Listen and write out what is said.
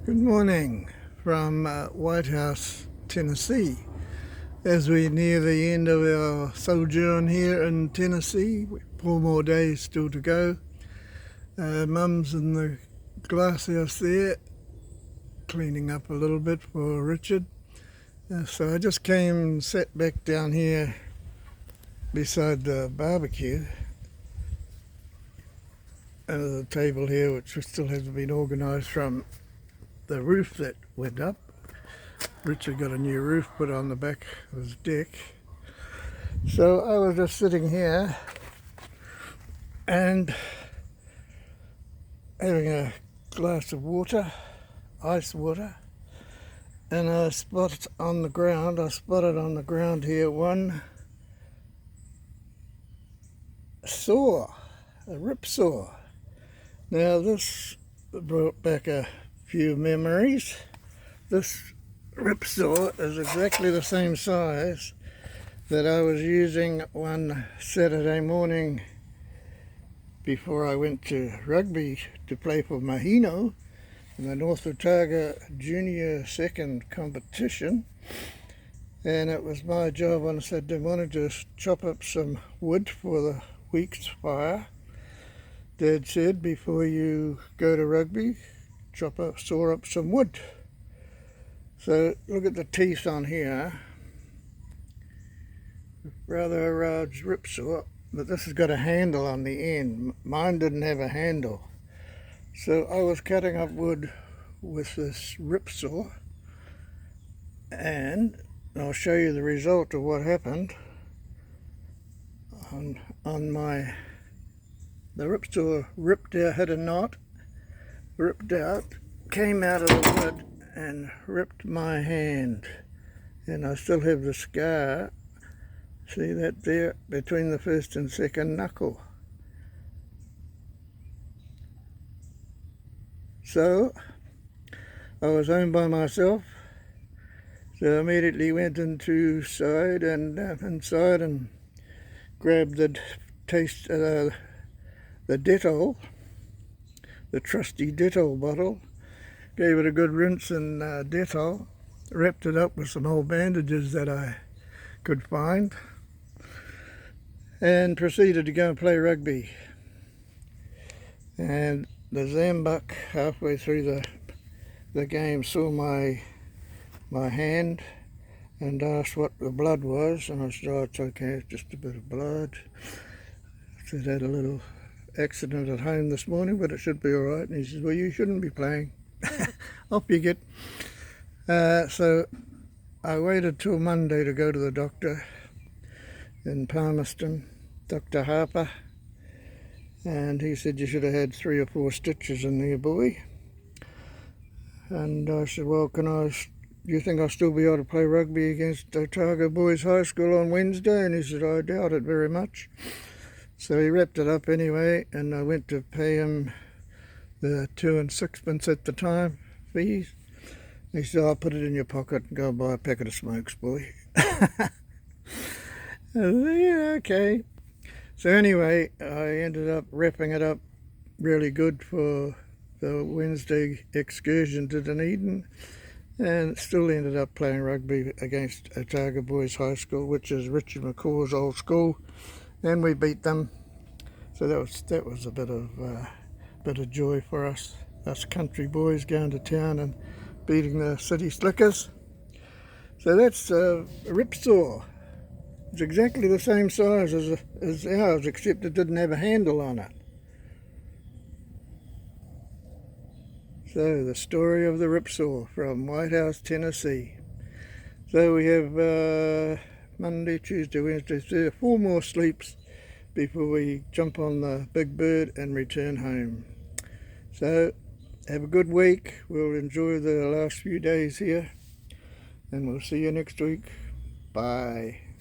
Good morning from White House, Tennessee. As we near the end of our sojourn here in Tennessee, 4 more days still to go. Mum's in the glasshouse there, cleaning up a little bit for Richard. So I just came and sat back down here beside the barbecue under the table here, which still hasn't been organised from the roof that went up. Richard got a new roof put on the back of his deck. So I was just sitting here and having a glass of water, ice water, and I spotted on the ground here one saw, a ripsaw. Now this brought back a few memories. This ripsaw is exactly the same size that I was using one Saturday morning before I went to rugby to play for Mahino in the North Otago Junior Second competition. And it was my job on Saturday morning to chop up some wood for the week's fire. Dad said, before you go to rugby, saw up some wood. So look at the teeth on here. Rather a large ripsaw, but this has got a handle on the end. Mine didn't have a handle. So I was cutting up wood with this ripsaw, and I'll show you the result of what happened the ripsaw ripped out, had a knot, ripped out, came out of the wood and ripped my hand. And I still have the scar, see that there, between the first and second knuckle. So I was home by myself, so I immediately went inside and grabbed the Dettol, the trusty Dettol bottle, gave it a good rinse in Dettol, wrapped it up with some old bandages that I could find, and proceeded to go and play rugby. And the Zambuk halfway through the game saw my hand and asked what the blood was, and I said, oh, it's okay, it's just a bit of blood. I said, I had a little accident at home this morning, but it should be all right. And he says, well, you shouldn't be playing. Off you get. So I waited till Monday to go to the doctor in Palmerston, Dr. Harper, and he said you should have had 3 or 4 stitches in there, boy. And I said, well, do you think I'll still be able to play rugby against Otago Boys High School on Wednesday? And he said, I doubt it very much. So he wrapped it up anyway, and I went to pay him the 2 and 6pence at the time fees. He said, I'll put it in your pocket and go buy a packet of smokes, boy. Yeah, okay. So anyway, I ended up wrapping it up really good for the Wednesday excursion to Dunedin, and still ended up playing rugby against Otago Boys High School, which is Richard McCaw's old school, and we beat them. So that was a bit of joy for us country boys going to town and beating the city slickers. So that's a ripsaw. It's exactly the same size as ours, except it didn't have a handle on it. So the story of the ripsaw from White House, Tennessee. So we have Monday, Tuesday, Wednesday, Thursday, 4 more sleeps before we jump on the big bird and return home. So have a good week. We'll enjoy the last few days here, and we'll see you next week. Bye.